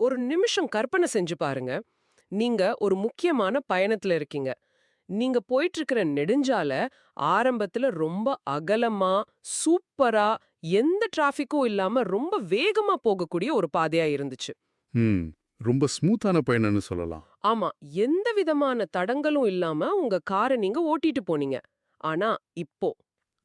ஒரு நிமிஷம் கற்பனை செஞ்சு பாருங்க. நீங்க ஒரு முக்கியமான பயணத்துல இருக்கீங்க. நீங்க போயிட்டு இருக்கிற நெடுஞ்சால ஆரம்பத்துல ரொம்ப அகலமா, சூப்பரா, எந்த டிராஃபிக்கும் இல்லாம ரொம்ப வேகமா போகக்கூடிய ஒரு பாதையா இருந்துச்சு. ம். ரொம்ப ஸ்மூத்தான பயணம்னு சொல்லலாம். ஆமா, எந்த விதமான தடங்களும் இல்லாம உங்க கார நீங்க ஓட்டிட்டு போனீங்க. ஆனா இப்போ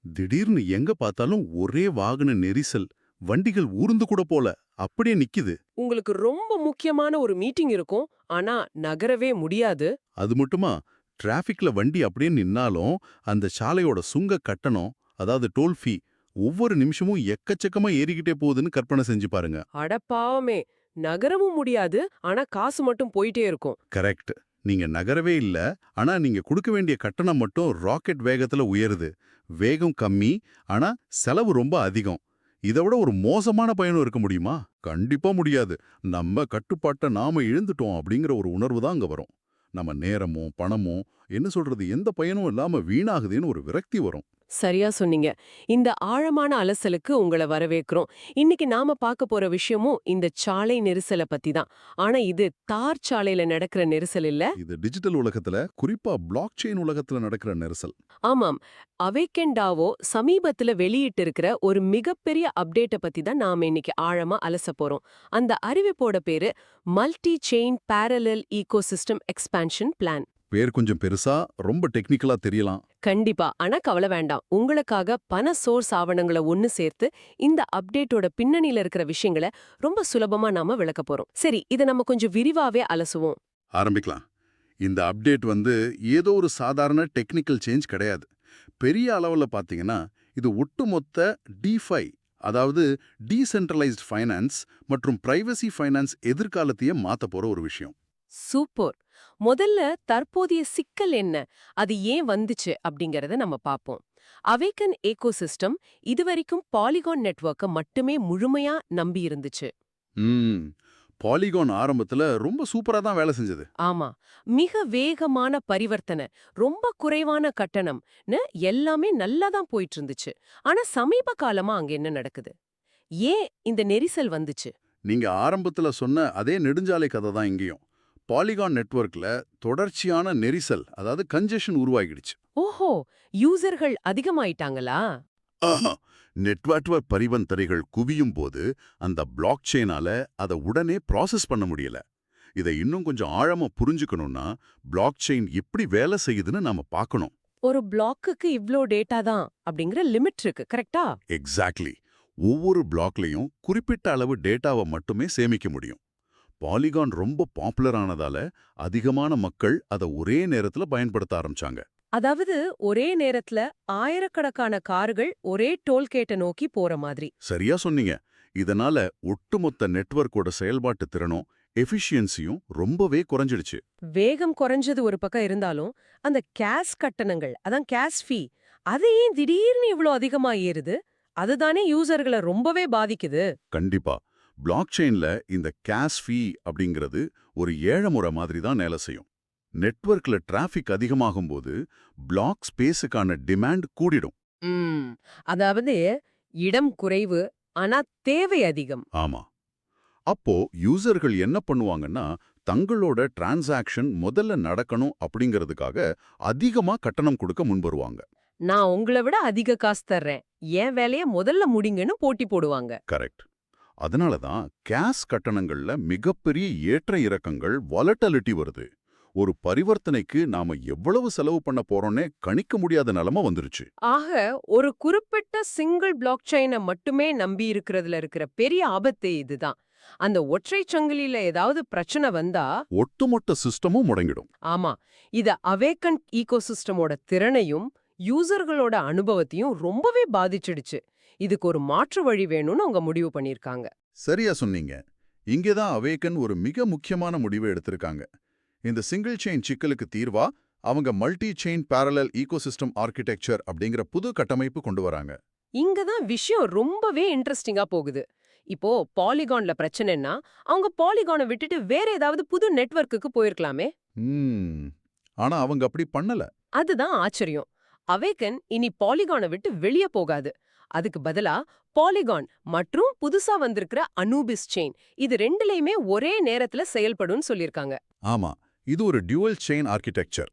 திடீர்னு எங்க பார்த்தாலும் ஒரே வாகன நெரிசல். வண்டிகள் ஊர்ந்து கூட போல. அப்படியே நிக்குது. உங்களுக்கு ரொம்ப முக்கியமான ஒரு மீட்டிங் இருக்கும். ஆனா நகரவே முடியாது. அது மட்டுமா, டிராஃபிக்ல வண்டி அப்படியே நின்னாலும், அந்த சாலையோட சுங்க கட்டணம், அதாவது டோல் ஃபீ, ஒவ்வொரு நிமிஷமும் எக்கச்சக்கமா ஏறிக்கிட்டே போகுதுன்னு கற்பனை செஞ்சு பாருங்க. அட பாவமே! நகரவும் முடியாது. ஆனா காசு மட்டும் போயிட்டே இருக்கும். கரெக்ட். நீங்க நகரவே இல்ல. ஆனா நீங்க குடுக்க வேண்டிய கட்டணம் மட்டும் ராக்கெட் வேகத்துல உயருது. வேகம் கம்மி, ஆனா செலவு ரொம்ப அதிகம். இத விட ஒரு மோசமான பயணம் இருக்க முடியுமா? கண்டிப்பா முடியாது. நம்ம கட்டுப்பாட்ட நாம இழந்துட்டோம் அப்படிங்கிற ஒரு உணர்வு தான் அங்க வரும். நம்ம நேரமும், பணமும், என்ன சொல்றது, எந்த பயனும் இல்லாம வீணாகுதேன்னு ஒரு விரக்தி வரும். சரியா சொன்னீங்க. இந்த ஆழமான அலசலுக்கு உங்கள வரவேற்கிறோம். இன்னைக்கு நாம பார்க்க போற விஷயமும் இந்த சாலை நெரிசல பத்தி தான். ஆனா இது தார் சாலையில நடக்கிற நெரிசல் இல்ல. இது டிஜிட்டல் உலகத்துல, குறிப்பா பிளாக் செயின் உலகத்துல நடக்கிற நெரிசல். ஆமாம். அவேக்கெண்டாவோ சமீபத்துல வெளியிட்டு இருக்கிற ஒரு மிகப்பெரிய அப்டேட்ட பத்தி தான் நாம இன்னைக்கு ஆழமா அலச போறோம். அந்த அறிவிப்போட பேரு multi chain parallel ecosystem expansion plan. பேர் கொஞ்சம் பெருசா, ரொம்ப டெக்னிக்கலா தெரியலாம். கண்டிப்பா. ஆனா கவலை வேண்டாம். உங்களுக்காக பல சோர்ஸ் ஆவணங்கள ஒண்ணு சேர்த்து, இந்த அப்டேட்டோட பின்னணியில இருக்கிற விஷயங்கள ரொம்ப சுலபமா நாம விளக்கப் போறோம். சரி, இத நம்ம கொஞ்சம் விரிவாவே அலசுவோம். ஆரம்பிக்கலாம். இந்த அப்டேட் ஏதோ ஒரு சாதாரண டெக்னிக்கல் சேஞ்ச் கிடையாது. பெரிய அளவுல பார்த்தீங்கன்னா, இது ஒட்டுமொத்த டிஃபை, அதாவது டீசென்ட்ரலைஸ்ட் ஃபைனான்ஸ் மற்றும் பிரைவசி ஃபைனான்ஸ் எதிர்காலத்தையே மாத்த போற ஒரு விஷயம். சூப்பர். முதல்ல தற்போதைய சிக்கல் என்ன? அது ஏன் வந்துச்சு? அப்படிங்கறத நம்ம பாப்போம். அவேக்கன் ஏகோசிஸ்டம் இதுவரைக்கும் பாலிகான் நெட்வொர்க்க மட்டுமே முழுமையா நம்பி இருந்துச்சு. ம். பாலிகான் ஆரம்பத்துல ரொம்ப சூப்பரா தான் வேலை செஞ்சது. ஆமா. மிக வேகமான பரிவர்த்தனை, ரொம்ப குறைவான கட்டணம்னு எல்லாமே நல்லா தான் போயிட்டு இருந்துச்சு. ஆனா சமீப காலமா அங்க என்ன நடக்குது? ஏன் இந்த நெரிசல் வந்துச்சு? நீங்க ஆரம்பத்துல சொன்ன அதே நெடுஞ்சாலை கதை தான் இங்கேயும். பாலிகான் நெட்வொர்க்ல தொடர்ச்சியான நெரிசல், அதாவது கன்ஜெஷன் உருவாகிடுச்சு. ஓஹோ! யூசர்கள் அதிகமாயிட்டாங்களா? ஆஹா. நெட்வொர்க் பரிவர்த்தனைகள் குவியும் போது அந்த பிளாக் செயினால அதை உடனே ப்ராசஸ் பண்ண முடியல. இதை இன்னும் கொஞ்சம் ஆழமா புரிஞ்சுக்கணும்னா, பிளாக் செயின் எப்படி வேலை செய்யுதுன்னு நாம பார்க்கணும். ஒரு பிளாக்குக்கு இவ்ளோ டேட்டா தான் அப்படிங்கிற லிமிட் இருக்கு. கரெக்ட்டா? எக்ஸாக்ட்லி. ஒவ்வொரு பிளாக்லயும் குறிப்பிட்ட அளவு டேட்டாவை மட்டுமே சேமிக்க முடியும். பாலிகான் ரொம்ப பாப்புலர் ஆனதால அதிகமான மக்கள் அதை ஒரே நேரத்துல பயன்படுத்த ஆரம்பிச்சாங்க. அதாவது ஒரே நேரத்துல ஆயிரக்கணக்கான கார்கள் ஒரே டோல்கேட்ட நோக்கி போற மாதிரி. சரியா சொன்னீங்க. இதனால ஒட்டுமொத்த நெட்வொர்க்கோட செயல்பாட்டு திறனும் எஃபிஷியன்சியும் ரொம்பவே குறைஞ்சிடுச்சு. வேகம் குறைஞ்சது ஒரு பக்கம் இருந்தாலும், அந்த கேஸ் கட்டணங்கள், அதான் கேஸ் ஃபீ, அது ஏன் திடீர்னு இவ்ளோ அதிகமா ஏறுது? அதுதானே யூசர்கள ரொம்பவே பாதிக்குது. கண்டிப்பா. பிளாக் செயின்ல இந்த கேஷ் ஃபீ அப்படிங்கிறது ஒரு ஏழமுறை மாதிரி தான் வேலை செய்யும். நெட்வொர்க்ல டிராஃபிக் அதிகமாகும்போது பிளாக் ஸ்பேஸுக்கான டிமாண்ட் கூடிடும். ம். அதாவது இடம் குறைவு, ஆனா தேவை அதிகம். ஆமா. அப்போ யூசர்கள் என்ன பண்ணுவாங்கன்னா, தங்களோட டிரான்சாக்ஷன் முதல்ல நடக்கணும் அப்படிங்கிறதுக்காக அதிகமா கட்டணம் கொடுக்க முன்வருவாங்க. நான் உங்கள விட அதிக காசு தர்றேன். என் வேலைய முதல்ல முடிங்கன்னு போட்டி போடுவாங்க. கரெக்ட். அதனால தான் கேஸ் கட்டணங்கள்ல மிகப்பெரிய ஏற்ற இறக்கங்கள், வாலட்டிலிட்டி வருது. ஒரு பரிவர்த்தனைக்கு நாம எவ்வளவு செலவு பண்ண போறோம்னே கணிக்க முடியாத நிலைமை வந்துருச்சு. ஆக, ஒரு குறிப்பிட்ட சிங்கிள் பிளாக் செயின மட்டுமே நம்பி இருக்கிறதுல இருக்கிற பெரிய ஆபத்து இதுதான். அந்த ஒற்றை சங்கிலியில ஏதாவது பிரச்சனை வந்தா, ஒட்டுமொத்த சிஸ்டமும் முடங்கிடும். ஆமா, இத அவேக்கன் ஈகோசிஸ்டமோட திறனையும் யூசர்களோட அனுபவத்தையும் ரொம்பவே பாதிச்சிடுச்சு. இதுக்கு ஒரு மாற்று வழி வேணும்னு அவங்க முடிவு பண்ணிருக்காங்க. சரியா சொன்னீங்க. இங்கே தான் அவேக்கன் ஒரு மிக முக்கியமான முடிவை எடுத்திருக்காங்க. இந்த சிங்கிள் செயின் சிக்கலுக்கு தீர்வா அவங்க multi chain parallel ecosystem architecture அப்படிங்கிற புது கட்டமைப்பு கொண்டு வராங்க. இங்க தான் விஷயம் ரொம்பவே இன்ட்ரெஸ்டிங்கா போகுது. இப்போ பாலிகான்ல பிரச்சனைன்னா, அவங்க பாலிகானை விட்டுட்டு வேற ஏதாவது புது நெட்வொர்க்குக்கு போயிருக்கலாமே. ம். ஆனா அவங்க அப்படி பண்ணல. அதுதான் ஆச்சரியம். அவேக்கன் இனி பாலிகானை விட்டு வெளிய போகாது. அதுக்கு பதிலா பாலிகான் மற்றும் புதுசா வந்திருக்கிற அனூபிஸ் செயின் இது ரெண்டுலயுமே ஒரே நேரத்துல செயல்படும்னு சொல்லிருக்காங்க. ஆமா, இது ஒரு டியூவல் செயின் ஆர்கிடெக்சர்.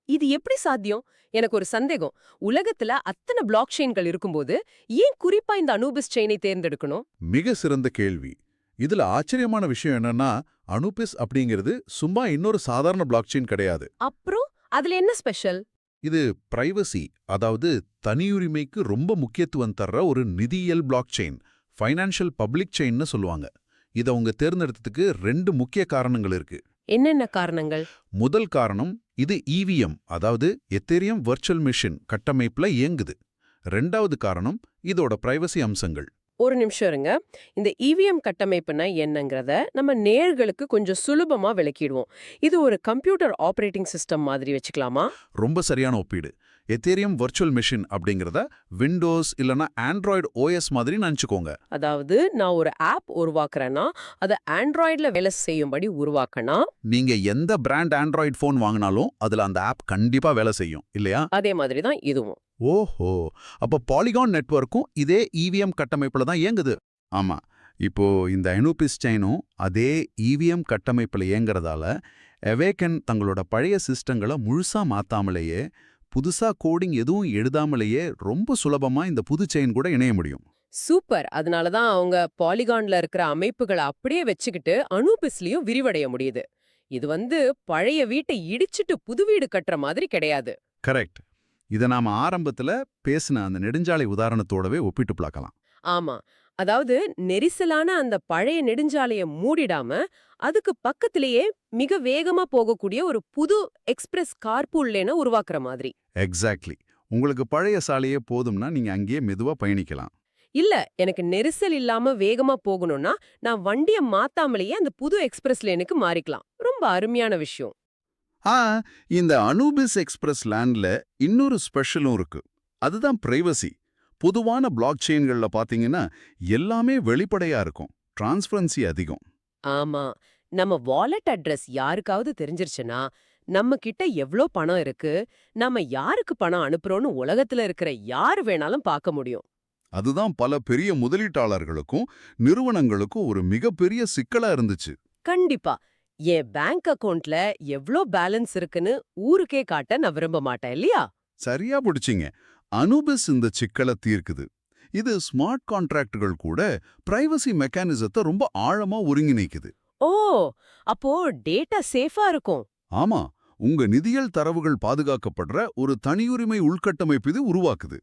இது எப்படி சாத்தியம்? எனக்கு ஒரு சந்தேகம். உலகத்துல அத்தனை பிளாக் செயின்கள் இருக்கும்போது ஏன் குறிப்பா இந்த அனூபிஸ் செயினை தேர்ந்தெடுக்கணும்? மிக சிறந்த கேள்வி. இதுல ஆச்சரியமான விஷயம் என்னன்னா, அனுபிஸ் அப்படிங்கிறது சும்மா இன்னொரு சாதாரண பிளாக் செயின் கிடையாது. அப்புறம் அதுல என்ன ஸ்பெஷல்? இது பிரைவசி, அதாவது தனியுரிமைக்கு ரொம்ப முக்கியத்துவம் தர்ற ஒரு நிதியியல் block chain, financial public chain சொல்லுவாங்க. இதை அவங்க தேர்ந்தெடுத்ததுக்கு 2 முக்கிய காரணங்கள் இருக்கு. என்னென்ன காரணங்கள்? முதல் காரணம், இது EVM, அதாவது எத்தேரியம் வெர்ச்சுவல் மெஷின் கட்டமைப்புல இயங்குது. 2வது காரணம், இதோட பிரைவசி அம்சங்கள். ஒரு நிமிஷம் இருங்க. இந்த இவிஎம் கட்டமைப்புனா என்னங்கிறத நம்ம நேயர்களுக்கு கொஞ்சம் சுலபமா விளக்கிடுவோம். இது ஒரு கம்ப்யூட்டர் ஆபரேட்டிங் சிஸ்டம் மாதிரி வச்சுக்கலாமா? ரொம்ப சரியான ஒப்பீடு. எத்தேரியம் வெர்ச்சுவல் மெஷின் அப்படிங்கிறத விண்டோஸ் இல்லனா ஆண்ட்ராய்டு OS மாதிரி நினைச்சுக்கோங்க. அதாவது நான் ஒரு ஆப் உருவாக்குறேன்னா அதை ஆண்ட்ராய்டுல வேலை செய்யும்படி உருவாக்கணும். நீங்க எந்த பிராண்ட் ஆண்ட்ராய்டு ஃபோன் வாங்கினாலும் அதுல அந்த ஆப் கண்டிப்பா வேலை செய்யும், இல்லையா? அதே மாதிரி தான் இதுவும். ஓஹோ, அப்ப பாலிகான் நெட்வொர்க்கும் இதே EVM கட்டமைப்புல தான் இயங்குது. ஆமா, இப்போ இந்த அனூபிஸ் செயினும் அதே EVM கட்டமைப்புல இயங்குறதால அவேக்கன் தங்களோட பழைய சிஸ்டங்களை முழுசா மாத்தாமலேயே, புதுசா கோடிங் எதுவும் எழுதாமலேயே ரொம்ப சுலபமா இந்த புது செயின் கூட இணைய முடியும். சூப்பர். அதனால தான் அவங்க பாலிகான்ல இருக்கிற அமைப்புகளை அப்படியே வச்சுக்கிட்டு அனூபிஸ்லயும் விரிவடைய முடியுது. இது பழைய வீட்டை இடிச்சிட்டு புது வீடு கட்டுற மாதிரி கிடையாது. கரெக்ட். இதை நாம ஆரம்பத்துல பேசின அந்த நெடுஞ்சாலை உதாரணத்தோடவே ஒப்பிட்டு பார்க்கலாம். ஆமா. அதாவது நெரிசலான அந்த பழைய நெடுஞ்சாலைய மூடிடாம அதுக்கு பக்கத்திலேயே மிக வேகமா போகக்கூடிய ஒரு புது எக்ஸ்பிரஸ் கார்பூல் லேனை உருவாக்குற மாதிரி. எக்ஸாக்ட்லி. உங்களுக்கு பழைய சாலையே போதும்னா நீங்க அங்கேயே மெதுவா பயணிக்கலாம். இல்ல, எனக்கு நெரிசல் இல்லாம வேகமா போகணும்னா நான் வண்டிய மாத்தாமலேயே அந்த புது எக்ஸ்பிரஸ் லேனுக்கு மாறிக்கலாம். ரொம்ப அருமையான விஷயம். இந்த அனூபிஸ் எக்ஸ்பிரஸ் லேண்ட்ல இன்னொரு ஸ்பெஷலும் இருக்கு. அதுதான் பிரைவசி. பொதுவான பிளாக் செயின்கள்ல பாத்தீங்கன்னா எல்லாமே வெளிப்படையா இருக்கும், டிரான்ஸ்பரன்சி அதிகம். ஆமா. நம்ம வாலெட் அட்ரஸ் யாருக்காவது தெரிஞ்சிருச்சுன்னா, நம்ம கிட்ட எவ்ளோ பணம் இருக்கு, நம்ம யாருக்கு பணம் அனுப்புறோம்னு உலகத்துல இருக்கிற யாரு வேணாலும் பார்க்க முடியும். அதுதான் பல பெரிய முதலீட்டாளர்களுக்கும் நிறுவனங்களுக்கும் ஒரு மிகப்பெரிய சிக்கலா இருந்துச்சு. கண்டிப்பா. என் பேங்க் அக்கவுண்ட்ல எவ்ளோ பேலன்ஸ் இருக்குன்னு ஊருக்கே காட்ட நான் விரும்ப மாட்டேன் இல்லையா? சரியா பிடிச்சிங்க. அனுபிஸ் இந்த சிக்கலை தீர்க்குது. இது ஸ்மார்ட் கான்ட்ராக்டுகள் கூட பிரைவசி மெக்கானிசத்தை ரொம்ப ஆழமா ஒருங்கிணைக்குது. ஓ, அப்போ டேட்டா சேஃபா இருக்கும். ஆமா, உங்க நிதியியல் தரவுகள் பாதுகாக்கப்படுற ஒரு தனியுரிமை உள்கட்டமைப்பு இது உருவாக்குது.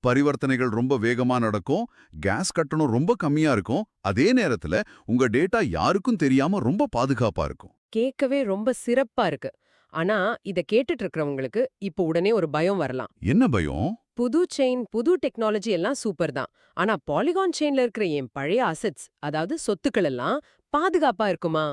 பரிவர்த்தனைகள் ரொம்ப வேகமா நடக்கும், கேஸ் கட்டணம் ரொம்ப கம்மியா இருக்கும், அதே நேரத்துல உங்க டேட்டா யாருக்கும் தெரியாம ரொம்ப பாதுகாப்பா இருக்கும். கேட்கவே ரொம்ப சிறப்பா இருக்கு. ஆனா இத கேட்டுட்டு இருக்கிறவங்களுக்கு இப்போ உடனே ஒரு பயம் வரலாம். என்ன பயம்? புது செயின், புது டெக்னாலஜி எல்லாம் சூப்பர் தான். ஆனா பாலிகான் செயின்ல இருக்கிற என் பழைய அசெட்ஸ், அதாவது சொத்துக்கள் எல்லாம் பாதுகாப்பா இருக்குமா?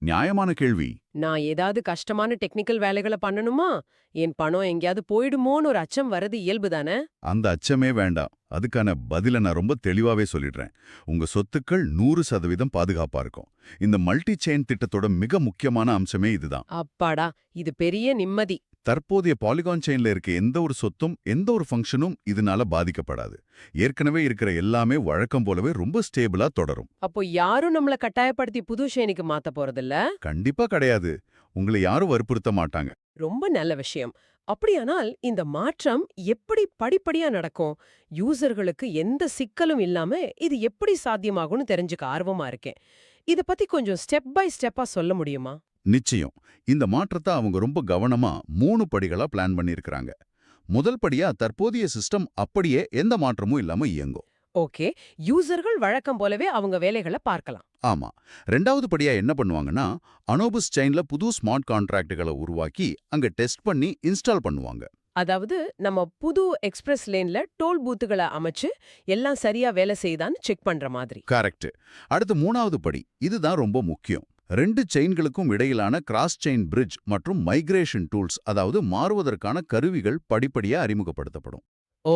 நியாயமான கேள்வி. நான் ஏதாவது கஷ்டமான டெக்னிக்கல் வேலைகளை பண்ணணுமா? என் பணம் எங்கேயாவது போயிடுமோன்னு ஒரு அச்சம் வரது இயல்பு தானே? அந்த அச்சமே வேண்டாம். அதுக்கான பதில நான் ரொம்ப தெளிவாவே சொல்லிடுறேன். உங்க சொத்துக்கள் 100% பாதுகாப்பா இருக்கும். இந்த மல்டி செயின் திட்டத்தோட மிக முக்கியமான அம்சமே இதுதான். அப்பாடா, இது பெரிய நிம்மதி. தற்போதைய பாலிகான் செயின்ல இருக்க எந்த ஒரு சொத்தும் எந்த ஒரு ஃபங்க்ஷனும் இதனால பாதிக்கப்படாது. ஏற்கனவே இருக்கிற எல்லாமே வழக்கம் போலவே ரொம்ப ஸ்டேபிளா தொடரும். அப்போ யாரும் நம்மள கட்டாயப்படுத்தி புது செயினுக்கு மாத்த போறதில்ல? கண்டிப்பா கிடையாது. உங்களை யாரும் வற்புறுத்த மாட்டாங்க. ரொம்ப நல்ல விஷயம். அப்படியானால் இந்த மாற்றம் எப்படி படிப்படியா நடக்கும்? யூசர்களுக்கு எந்த சிக்கலும் இல்லாம இது எப்படி சாத்தியமாகும்னு தெரிஞ்சுக்க ஆர்வமா இருக்கேன். இத பத்தி கொஞ்சம் ஸ்டெப் பை ஸ்டெப்பா சொல்ல முடியுமா? நிச்சயம். இந்த மாற்றத்தை அவங்க ரொம்ப கவனமா 3 படிகளா பிளான் பண்ணியிருக்கிறாங்க. முதல் படியா தற்போதைய சிஸ்டம் அப்படியே எந்த மாற்றமும் இல்லாம இயங்கும். ஓகே, யூசர்கள் வழக்கம் போலவே அவங்க வேலைகளை பார்க்கலாம். ஆமா. 2வது படியா என்ன பண்ணுவாங்கன்னா, அனோபிஸ் செயின்ல புது ஸ்மார்ட் கான்ட்ராக்டுகளை உருவாக்கி அங்க டெஸ்ட் பண்ணி இன்ஸ்டால் பண்ணுவாங்க. அதாவது நம்ம புது எக்ஸ்பிரஸ் லேன்ல டோல் பூத்துகளை அமைச்சு எல்லாம் சரியா வேலை செய்தான்னு செக் பண்ற மாதிரி. கரெக்ட். அடுத்து 3வது படி, இதுதான் ரொம்ப முக்கியம். 2 செயின்களுக்கும் இடையிலான கிராஸ் செயின் பிரிட்ஜ் மற்றும் மைக்ரேஷன் டூல்ஸ், அதாவது மாறுவதற்கான கருவிகள் படிப்படியா அறிமுகப்படுத்தப்படும். ஓ,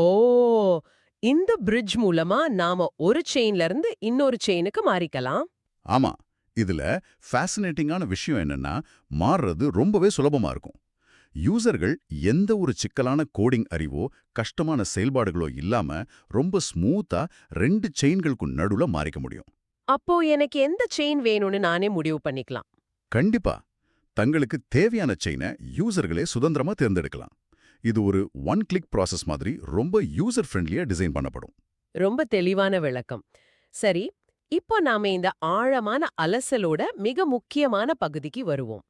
இந்த பிரிட்ஜ் மூலமா நாம ஒரு செயின்ல இருந்து இன்னொரு செயினுக்கு மாறிக்கலாம். ஆமா. இதுல ஃபேசினேட்டிங்கான விஷயம் என்னன்னா, மாறுறது ரொம்பவே சுலபமா இருக்கும். யூசர்கள் எந்த ஒரு சிக்கலான கோடிங் அறிவோ கஷ்டமான செயல்பாடுகளோ இல்லாம ரொம்ப ஸ்மூத்தா 2 செயின்களுக்கு நடுவுல மாறிக்க முடியும். அப்போ எனக்கு எந்த செயின் வேணும்னு நானே முடிவு பண்ணிக்கலாம். கண்டிப்பா தங்களுக்கு தேவையான செயினை யூசர்களே சுதந்திரமா தேர்ந்தெடுக்கலாம். இது ஒரு ஒன் கிளிக் ப்ராசஸ் மாதிரி ரொம்ப யூசர் ஃப்ரெண்ட்லியா டிசைன் பண்ணப்படும். ரொம்ப தெளிவான விளக்கம். சரி, இப்போ நாம இந்த ஆழமான அலசலோட மிக முக்கியமான பகுதிக்கு வருவோம்.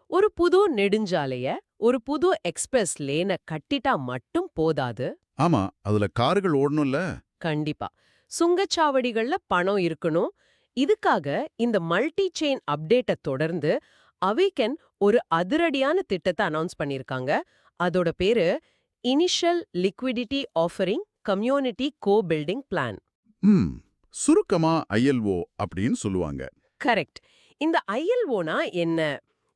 ஒரு புது நெடுஞ்சாலைய, ஒரு புது எக்ஸ்பிரஸ் லேன கட்டிட்டா மட்டும் போதாது. ஆமா, அதுல கார்கள் ஓடணும்ல. கண்டிப்பா சுங்கச்சாவடிகள்ல பணம் இருக்கணும். இதுக்காக இந்த மல்டி செயின் அப்டேட்டை தொடர்ந்து அவேக்கன் ஒரு அதிரடியான திட்டத்தை அனௌன்ஸ் பண்ணிருக்காங்க. அதோட பேரு initial liquidity offering community co-building plan. ம் சுருக்கமா ILO அப்படின்னு சொல்லுவாங்க. கரெக்ட். இந்த ILOனா என்ன?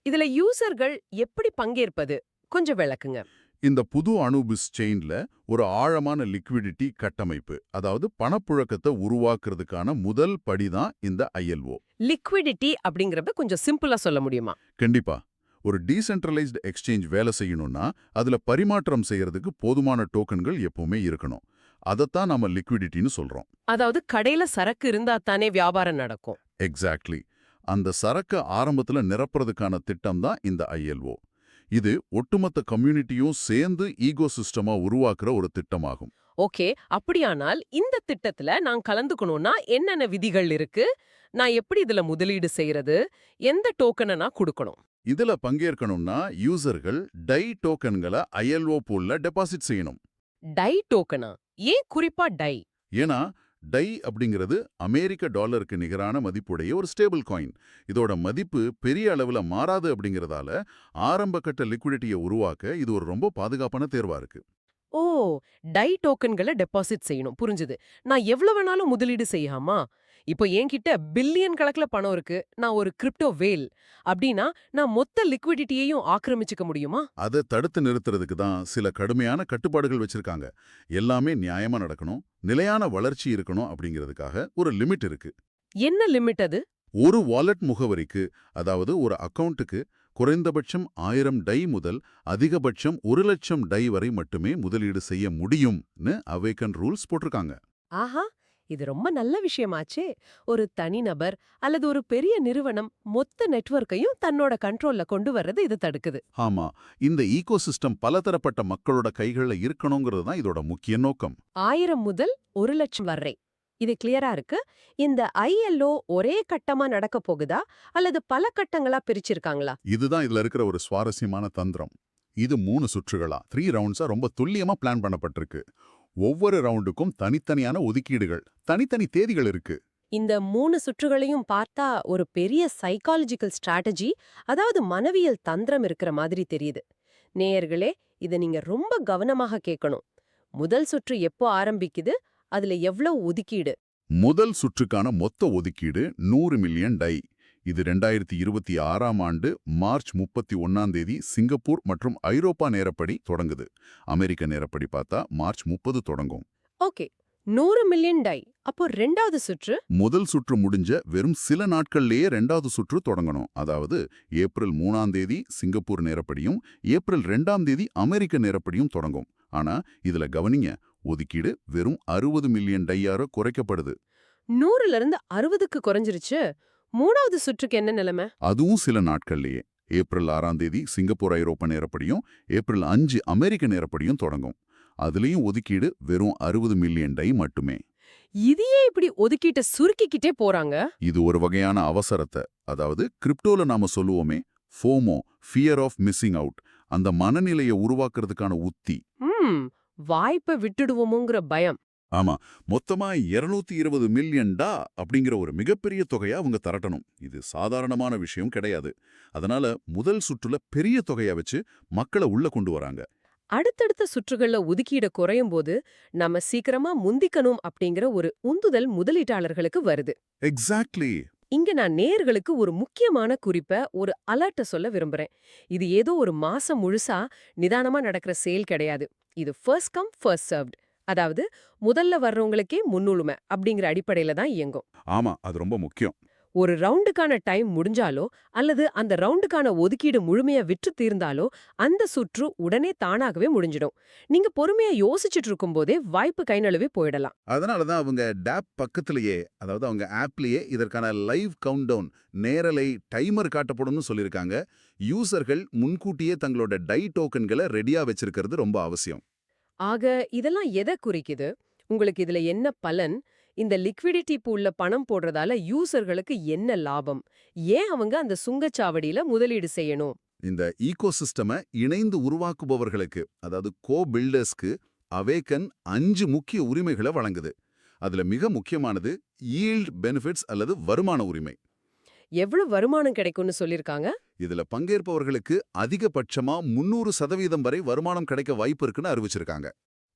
இதுல யூசர்கள் எப்படி பங்கேற்பது? கொஞ்சம் விளக்குங்க. இந்த புது அனுபிஸ் செயின்ல ஒரு ஆழமான லிக்விடிட்டி கட்டமைப்பு, அதாவது பணப்புழக்கத்தை உருவாக்குறதுக்கான முதல் படிதான் இந்த ILO. லிக்விடிட்டி அப்படிங்கறத கொஞ்சம் சிம்பிளா சொல்ல முடியுமா? கண்டிப்பா. ஒரு டீசென்ட்ரலைஸ்டு எக்ஸ்சேஞ்ச் வேலை செய்யணும்னா அதுல பரிமாற்றம் செய்யறதுக்கு போதுமான டோக்கன்கள் எப்பவுமே இருக்கணும். அதைத்தான் நாம லிக்விடிட்டின்னு சொல்றோம். அதாவது கடையில சரக்கு இருந்தா தானே வியாபாரம் நடக்கும். எக்ஸாக்ட்லி. அந்த சரக்கு ஆரம்பத்துல நிரப்புறதுக்கான திட்டம் தான் இந்த ILO. இது ஒட்டுமொத்த கம்யூனிட்டியும் சேர்ந்து ஈகோ சிஸ்டமா உருவாக்குற ஒரு திட்டமாகும். ஓகே, அப்படியானால் இந்த திட்டத்துல நான் கலந்துக்கணும்னா என்னென்ன விதிகள் இருக்கு? நான் எப்படி இதுல முதலீடு செய்யறது? எந்த டோக்கனை நான் கொடுக்கணும்? இதுல பங்கேற்கணும்னா யூசர்கள் டை டோக்கன்களை ILO பூல்ல டெபாசிட் செய்யணும். டை டோக்கனா? ஏன் குறிப்பா டை? ஏன்னா டை அப்படிங்கிறது அமெரிக்க டாலருக்கு நிகரான மதிப்புடைய ஒரு ஸ்டேபிள் காயின். இதோட மதிப்பு பெரிய அளவுல மாறாது அப்படிங்கறதால ஆரம்ப கட்ட லிக்விடிட்டியை உருவாக்க இது ஒரு ரொம்ப பாதுகாப்பான தேர்வா இருக்கு. ஓ, டை டோக்கன்களை டெபாசிட் செய்யணும். புரிஞ்சுது. நான் எவ்வளவு வேணாலும் முதலீடு செய்யாமா? இப்போ என்கிட்ட பில்லியன் கணக்குல பணம் இருக்கு. நான் ஒரு கிரிப்டோ வேல். அப்படின்னா நான் மொத்த லிக்விடிட்டியையும் ஆக்கிரமிச்சுக்க முடியுமா? அதை தடுத்து நிறுத்துறதுக்கு தான் சில கடுமையான கட்டுப்பாடுகள் வச்சிருக்காங்க. எல்லாமே நியாயமா நடக்கணும், நிலையான வளர்ச்சி இருக்கணும் அப்படிங்கிறதுக்காக ஒரு லிமிட் இருக்கு. என்ன லிமிட் அது? ஒரு வாலெட் முகவரிக்கு, அதாவது ஒரு அக்கவுண்ட்டுக்கு குறைந்தபட்சம் 1000 டை முதல் அதிகபட்சம் 1,00,000 டை வரை மட்டுமே முதலீடு செய்ய முடியும்னு அவேக்கன் ரூல்ஸ் போட்டிருக்காங்க. ஆஹா, இது ரொம்ப நல்ல விஷயமாச்சே. ஒரு தனிநபர் அல்லது ஒரு பெரிய நிறுவனம் மொத்த நெட்வொர்க்கையும் தன்னோட கண்ட்ரோல்ல கொண்டு வர்றது இது தடுக்குது. ஆமா, இந்த ஈகோசிஸ்டம் பலதரப்பட்ட மக்களோட கைகள்ல இருக்கணுங்கிறது தான் இதோட முக்கிய நோக்கம். 1000 முதல் 1,00,000 வரை. இது கிளியரா இருக்கு. இந்த ILO ஒரே கட்டமா நடக்க போகுதா அல்லது பல கட்டங்களா பிரிச்சிருக்காங்களா? இதுதான் இதுல இருக்கிற ஒரு சுவாரஸ்யமான தந்திரம். இது 3 சுற்றுகளா 3 ரவுண்ட்ஸா ரொம்ப துல்லியமா பிளான் பண்ணப்பட்டிருக்கு. ஒவ்வொரு ரவுண்டுக்கும் தனித்தனியான ஒதுக்கீடுகள், தனித்தனி தேதிகள் இருக்கு. இந்த 3 சுற்றுகளையும் பார்த்தா ஒரு பெரிய சைக்காலஜிக்கல் ஸ்ட்ராட்டஜி, அதாவது மனவியல் தந்திரம் இருக்கிற மாதிரி தெரியுது. நேயர்களே, இத நீங்க ரொம்ப கவனமாக கேட்கணும். முதல் சுற்று எப்போ ஆரம்பிக்குது? அதுல எவ்வளவு ஒதுக்கீடு? முதல் சுற்றுக்கான மொத்த ஒதுக்கீடு 100 மில்லியன் டை. இது 2026ஆம் ஆண்டு மார்ச் 31ஆம் தேதி சிங்கப்பூர் மற்றும் ஐரோப்பா நேரப்படி தொடங்குது. அமெரிக்க நேரப்படி பார்த்தா மார்ச் 30 தொடங்கும். ஓகே, 100 மில்லியன் டை. அப்போ ரெண்டாவது சுற்று? முதல் சுற்று முடிஞ்ச வெறும் சில நாட்கள்லயே 2வது சுற்று தொடங்கணும். அதாவது ஏப்ரல் 3ஆம் தேதி சிங்கப்பூர் நேரப்படியும் ஏப்ரல் 2ஆம் தேதி அமெரிக்க நேரப்படியும் தொடங்கும். ஆனா இதுல கவனிங்க, ஒதுக்கீடு வெறும் 60 மில்லியன் டையார குறைக்கப்படுது. 100ல இருந்து 60க்கு குறைஞ்சிருச்சு. மூணாவது சுற்றுக்கு என்ன நிலைமை? அதுவும் சில நாட்கள்லயே ஏப்ரல் 6ஆம் தேதி சிங்கப்பூர் ஐரோப்பா நேரப்படியும் ஏப்ரல் 5 அமெரிக்க நேரப்படியும் தொடங்கும். அதுலயும் ஒதுக்கீடு வெறும் 60 மில்லியன் டை மட்டுமே. இதையே இப்படி ஒதுக்கீட்ட சுருக்கிக்கிட்டே போறாங்க. இது ஒரு வகையான அவசரத்தை, அதாவது கிரிப்டோல நாம சொல்லுவோமே FOMO, fear of missing out, அந்த மனநிலையை உருவாக்குறதுக்கான உத்தி. வாய்ப்பை விட்டுடுவோமோங்கிற பயம். ஆமா, மொத்தமா 220 மில்லியன் டா அப்படிங்கிற ஒரு மிகப்பெரிய தொகையை அவங்க திரட்டணும். இது சாதாரணமான விஷயம் கிடையாது. அதனால முதல் சுற்றுல பெரிய தொகையை வச்சு மக்களை உள்ள கொண்டு வராங்க. அடுத்தடுத்த சுற்றுகள்ல ஒதுக்கீடு குறையும் போது நம்ம சீக்கிரமா முந்திக்கணும் அப்படிங்கிற ஒரு உந்துதல் முதலீட்டாளர்களுக்கு வருது. எக்ஸாக்ட்லி. இங்க நான் நேயர்களுக்கு ஒரு முக்கியமான குறிப்ப, ஒரு அலர்ட்ட சொல்ல விரும்புறேன். இது ஏதோ ஒரு மாசம் முழுசா நிதானமா நடக்கிற சேல் கிடையாது. இது ஃபர்ஸ்ட் கம் ஃபர்ஸ்ட் சர்வ்ட். அதாவது முதல்ல வர்றவங்களுக்கே முன்னுரிமை அப்படிங்கிற அடிப்படையில தான் இயங்கும். ஆமா, அது ரொம்ப முக்கியம். ஒரு ரவுண்டுக்கான டைம் முடிஞ்சாலோ அல்லது அந்த ரவுண்டுக்கான ஒதுக்கீடு முழுமையா விற்று தீர்ந்தாலோ அந்த சுற்று உடனே தானாகவே முடிஞ்சிடும். நீங்க பொறுமையா யோசிச்சுட்டு இருக்கும்போதே வாய்ப்பு கை நழுவி போயிடலாம். அதனால தான் அவங்க டேப் பக்கத்திலேயே, அதாவது அவங்க ஆப்லயே இதற்கான லைவ் கவுண்டவுன் நேரலை டைமர் காட்டப்படும்னு சொல்லியிருக்காங்க. யூசர்கள் முன்கூட்டியே தங்களோட டை டோக்கன்களை ரெடியா வச்சிருக்கிறது ரொம்ப அவசியம். ஆக இதெல்லாம் எதை குறிக்குது? உங்களுக்கு இதுல என்ன பலன்? இந்த லிக்விடிட்டி பூல்ல பணம் போடுறதால யூசர்களுக்கு என்ன லாபம்? ஏன் அவங்க அந்த சுங்கச்சாவடியில முதலீடு செய்யணும்? இந்த ஈகோசிஸ்டம இணைந்து உருவாக்குபவர்களுக்கு, அதாவது கோ பில்டர்ஸ்க்கு அவேக்கன் 5 முக்கிய உரிமைகளை வழங்குது. அதுல மிக முக்கியமானது ஈல்ட் பெனிஃபிட்ஸ் அல்லது வருமான உரிமை. எவ்வளவு வருமானம் கிடைக்கும்னு சொல்லிருக்காங்க? இதுல பங்கேற்பவர்களுக்கு அதிகபட்சமா 300% வரை வருமானம் கிடைக்க வாய்ப்பு இருக்குன்னு அறிவிச்சிருக்காங்க.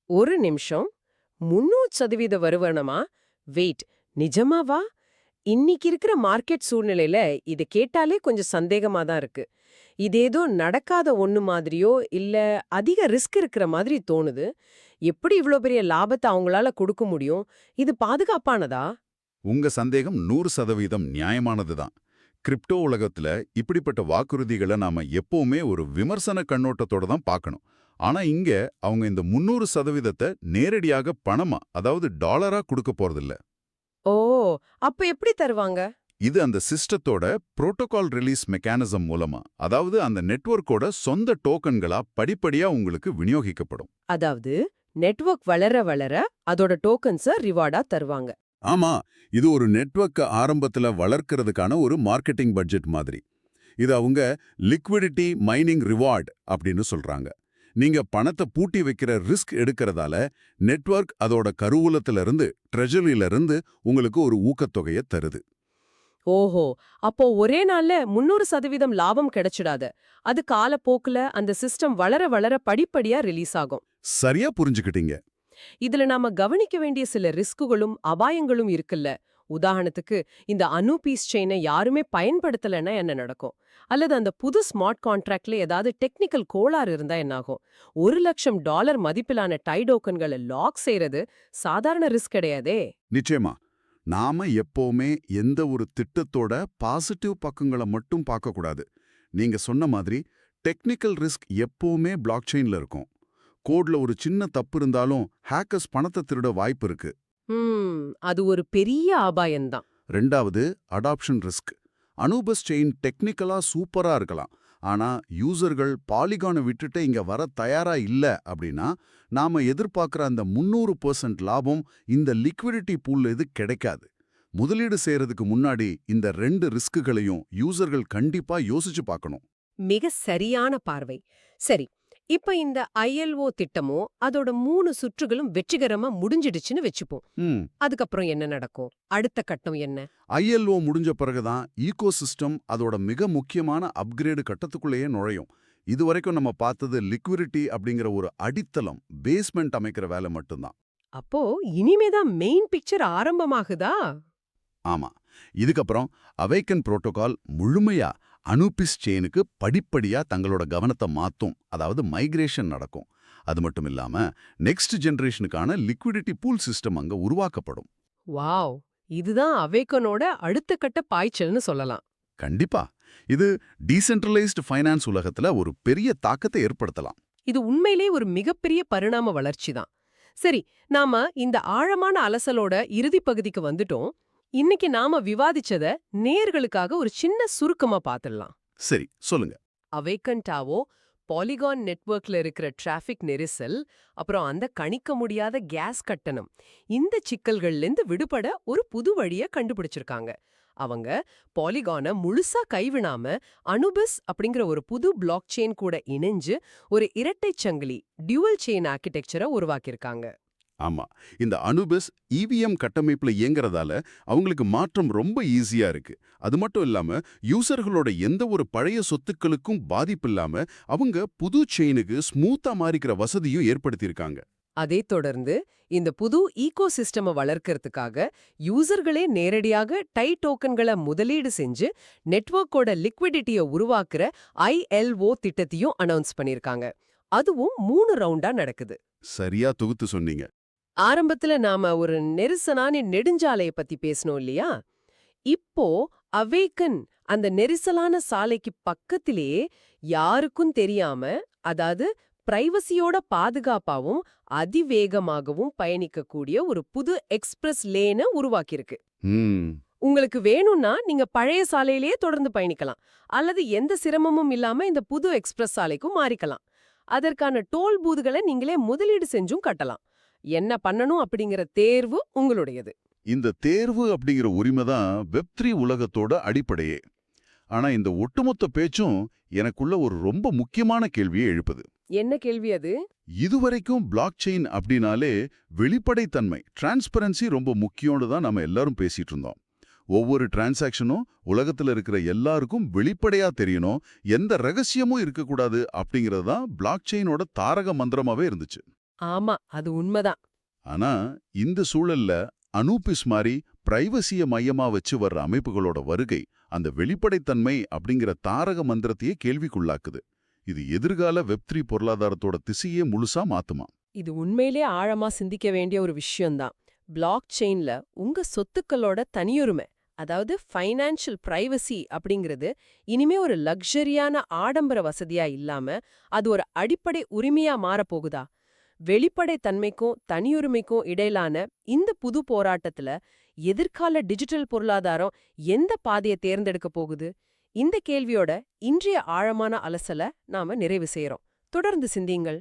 ஒரு நிமிஷம். 300% வருமானமா? வெயிட், நிஜமாவா? இன்னைக்கு இருக்கிற மார்க்கெட் சூழ்நிலையில இத கேட்டாலே கொஞ்சம் சந்தேகமா தான் இருக்கு. இதேதோ நடக்காத ஒண்ணு மாதிரியோ இல்ல அதிக ரிஸ்க் இருக்கிற மாதிரி தோணுது. எப்படி இவ்ளோ பெரிய லாபத்தை அவங்களால கொடுக்க முடியும்? இது பாதுகாப்பானதா? உங்க சந்தேகம் 100% நியாயமானது தான். கிரிப்டோ உலகத்துல இப்படிப்பட்ட வாக்குறுதிகளை நாம எப்பவுமே ஒரு விமர்சன கண்ணோட்டத்தோட தான் பார்க்கணும். ஆனா இங்க அவங்க இந்த 300%த்தை நேரடியாக பணமா, அதாவது டாலரா கொடுக்க போறதில்ல. ஓ, அப்ப எப்படி தருவாங்க? இது அந்த சிஸ்டத்தோட புரோட்டோகால் ரிலீஸ் மெக்கானிசம் மூலமா, அதாவது அந்த நெட்வொர்க்கோட சொந்த டோக்கன்களா படிப்படியா உங்களுக்கு விநியோகிக்கப்படும். அதாவது நெட்வொர்க் வளர வளர அதோட டோக்கன்ஸ ரிவார்டா தருவாங்க. ஆமா, இது ஒரு நெட்வொர்க்க ஆரம்பத்துல வளர்க்கறதுக்கான ஒரு மார்க்கெட்டிங் பட்ஜெட் மாதிரி. இது அவங்க லிக்விடிட்டி மைனிங் ரிவார்ட் அப்படின்னு சொல்றாங்க. நீங்க பணத்தை பூட்டி வைக்கிற ரிஸ்க் எடுக்கிறதால நெட்வொர்க் அதோட கருவூலத்துல இருந்து, ட்ரெஜரியில இருந்து உங்களுக்கு ஒரு ஊக்கத்தொகையை தருது. ஓஹோ, அப்போ ஒரே நாள்ல 300% லாபம் கிடைச்சிடாது. அது காலப்போக்குல அந்த சிஸ்டம் வளர வளர படிப்படியா ரிலீஸ் ஆகும். சரியா புரிஞ்சுக்கிட்டீங்க. இதுல நாம கவனிக்க வேண்டிய சில ரிஸ்குகளும் அபாயங்களும் இருக்குல்ல. உதாரணத்துக்கு, இந்த அனுபீஸ் செயினை யாருமே பயன்படுத்தலைன்னா என்ன நடக்கும்? அல்லது அந்த புது ஸ்மார்ட் கான்ட்ராக்ட்ல ஏதாவது டெக்னிக்கல் கோளாறு இருந்தா என்னாகும்? $1,00,000 மதிப்பிலான டைடோக்கன்களை லாக் செய்யறது சாதாரண ரிஸ்க் கிடையாதே. நிச்சயமா. நாம எப்பவுமே எந்த ஒரு திட்டத்தோட பாசிட்டிவ் பக்கங்களை மட்டும் பார்க்கக்கூடாது. நீங்க சொன்ன மாதிரி டெக்னிக்கல் ரிஸ்க் எப்பவுமே பிளாக் செயின்ல இருக்கும். கோட்ல ஒரு சின்ன தப்பு இருந்தாலும் ஹேக்கர்ஸ் பணத்தை திருட வாய்ப்பு இருக்கு. அது ஒரு பெரிய அபாயம்தான். ரெண்டாவது, அடாப்ஷன் ரிஸ்க். அனுபஸ் செயின் டெக்னிக்கலா சூப்பரா இருக்கலாம். ஆனா யூசர்கள் பாலிகானை விட்டுட்டு இங்க வர தயாரா இல்ல அப்படின்னா, நாம எதிர்பார்க்கிற அந்த 300% லாபம் இந்த லிக்விடிட்டி பூல்ல இது கிடைக்காது. முதலீடு செய்யறதுக்கு முன்னாடி இந்த 2 ரிஸ்க்குகளையும் யூசர்கள் கண்டிப்பா யோசிச்சு பார்க்கணும். மிக சரியான பார்வை. சரி, இப்ப இந்த ILO திட்டமோ அதோட 3 சுற்றுகளும் வெற்றிகரமா முடிஞ்சிடுச்சுன்னு வெச்சுப்போம். அதுக்கப்புறம் என்ன நடக்கும்? அடுத்த கட்டம் என்ன? ILO முடிஞ்ச பிறகுதான் ஈகோசிஸ்டம் அதோட மிக முக்கியமான அப்கிரேடு கட்டத்துக்குள்ளேயே நுழையும். இதுவரைக்கும் நம்ம பார்த்தது லிக்விடிட்டி அப்படிங்கிற ஒரு அடித்தளம், பேஸ்மெண்ட் அமைக்கிற வேலை மட்டும்தான். அப்போ இனிமேதான் மெயின் பிக்சர் ஆரம்பமாகுதா? ஆமா, இதுக்கப்புறம் அவேக்கன் புரோட்டோகால் முழுமையா அனுபிஸ் செயினுக்கு படிப்படியா தங்களோட கவனத்தை மாத்தும். அதாவது மைக்ரேஷன் நடக்கும். அது மட்டும் இல்லாம நெக்ஸ்ட் ஜெனரேஷனுக்கான லிக்விடிட்டி பூல் சிஸ்டம் அங்க உருவாக்கப்படும். வாவ், இதுதான் அவேக்கனோட அடுத்த கட்ட பாய்ச்சல்னு சொல்லலாம். கண்டிப்பா. இது டீசென்ட்ரலைஸ்டு ஃபைனான்ஸ் உலகத்துல ஒரு பெரிய தாக்கத்தை ஏற்படுத்தலாம். இது உண்மையிலே ஒரு மிகப்பெரிய பரிணாம வளர்ச்சி தான். சரி, நாம இந்த ஆழமான அலசலோட இறுதி பகுதிக்கு வந்துட்டோம். இன்னைக்கு நாம விவாதிச்சத நேயர்களுக்காக ஒரு சின்ன சுருக்கமா பார்த்துடலாம். சரி, சொல்லுங்க. அவேக்கன் டாவோ பாலிகான் நெட்வொர்க்ல இருக்கிற டிராஃபிக் நெரிசல், அப்புறம் அந்த கணிக்க முடியாத கேஸ் கட்டணம், இந்த சிக்கல்கள்லேருந்து விடுபட ஒரு புது வழிய கண்டுபிடிச்சிருக்காங்க. அவங்க பாலிகானை முழுசா கைவிடாம அனுபிஸ் அப்படிங்கிற ஒரு புது பிளாக் செயின் கூட இணைஞ்சு ஒரு இரட்டை சங்கிலி டியூவல் செயின் ஆர்கிடெக்சரை உருவாக்கியிருக்காங்க. ஆமா, இந்த அனுபிஸ் EVM கட்டமைப்புல இயங்குறதால அவங்களுக்கு மாற்றம் ரொம்ப ஈஸியா இருக்கு. அது மட்டும் இல்லாம யூசர்களோட எந்த ஒரு பழைய சொத்துக்களுக்கும் பாதிப்பு இல்லாம அவங்க புது செயினுக்கு ஸ்மூத்தா மாறிக்கிற வசதியும் ஏற்படுத்தியிருக்காங்க. அதே தொடர்ந்து இந்த புது ஈகோ சிஸ்டமை வளர்க்கறதுக்காக யூசர்களே நேரடியாக டை டோக்கன்களை முதலீடு செஞ்சு நெட்வொர்க்கோட லிக்விடிட்டியை உருவாக்குற ILO திட்டத்தையும் அனௌன்ஸ் பண்ணிருக்காங்க. அதுவும் 3 ரவுண்டா நடக்குது. சரியா தொகுத்து சொன்னீங்க. ஆரம்பத்துல நாம ஒரு நெரிசலான நெடுஞ்சாலையை பத்தி பேசணும் இல்லையா? இப்போ அவேக்கன் அந்த நெரிசலான சாலைக்கு பக்கத்திலேயே யாருக்கும் தெரியாம, அதாவது பிரைவசியோட பாதுகாப்பாவும் அதிவேகமாகவும் பயணிக்கக்கூடிய ஒரு புது எக்ஸ்பிரஸ் லேனை உருவாக்கியிருக்கு. ம். உங்களுக்கு வேணும்னா நீங்க பழைய சாலையிலேயே தொடர்ந்து பயணிக்கலாம், அல்லது எந்த சிரமமும் இல்லாம இந்த புது எக்ஸ்பிரஸ் சாலைக்கும் மாறிக்கலாம். அதற்கான டோல் பூத்களை நீங்களே முதலீடு செஞ்சும் கட்டலாம். என்ன பண்ணணும் அப்படிங்கிற தேர்வு உங்களுடையது. இந்த தேர்வு அப்படிங்கிற உரிமை தான் வெப்3 உலகத்தோட அடிப்படையே. ஆனா இந்த ஒட்டுமொத்த பேச்சும் எனக்குள்ள ஒரு ரொம்ப முக்கியமான கேள்வியை எழுப்புது. என்ன கேள்வி அது? இதுவரைக்கும் பிளாக் செயின் அப்படின்னாலே வெளிப்படைத்தன்மை, டிரான்ஸ்பரன்சி ரொம்ப முக்கியம்னு தான் நம்ம எல்லாரும் பேசிட்டு இருந்தோம். ஒவ்வொரு டிரான்சாக்ஷனும் உலகத்துல இருக்கிற எல்லாருக்கும் வெளிப்படையா தெரியணும், எந்த ரகசியமும் இருக்கக்கூடாது அப்படிங்கிறது தான் பிளாக் செயினோட தாரக மந்திரமாவே இருந்துச்சு. ஆமா, அது உண்மைதான். ஆனா இந்த சூழல்ல அனூபிஸ் மாதிரி பிரைவசிய மையமா வச்சு வர்ற அமைப்புகளோட வருகை அந்த வெளிப்படைத்தன்மை அப்படிங்கிற தாரக மந்திரத்தையே கேள்விக்குள்ளாக்குது. இது எதிர்கால வெப்3 பொருளாதாரத்தோட திசையே முழுசா மாத்துமா? இது உண்மையிலே ஆழமா சிந்திக்க வேண்டிய ஒரு விஷயம்தான். பிளாக் செயின்ல உங்க சொத்துக்களோட தனியுரிமை, அதாவது ஃபைனான்ஷியல் பிரைவசி அப்படிங்கிறது இனிமே ஒரு லக்ஸரியான ஆடம்பர வசதியா இல்லாம அது ஒரு அடிப்படை உரிமையா மாறப்போகுதா? வெளிப்படை தன்மைக்கும் தனியுரிமைக்கும் இடையிலான இந்த புது போராட்டத்துல எதிர்கால டிஜிட்டல் பொருளாதாரம் எந்த பாதையை தேர்ந்தெடுக்க போகுது? இந்த கேள்வியோட இன்றைய ஆழமான அலசல நாம நிறைவு செய்யறோம். தொடர்ந்து சிந்தியுங்கள்.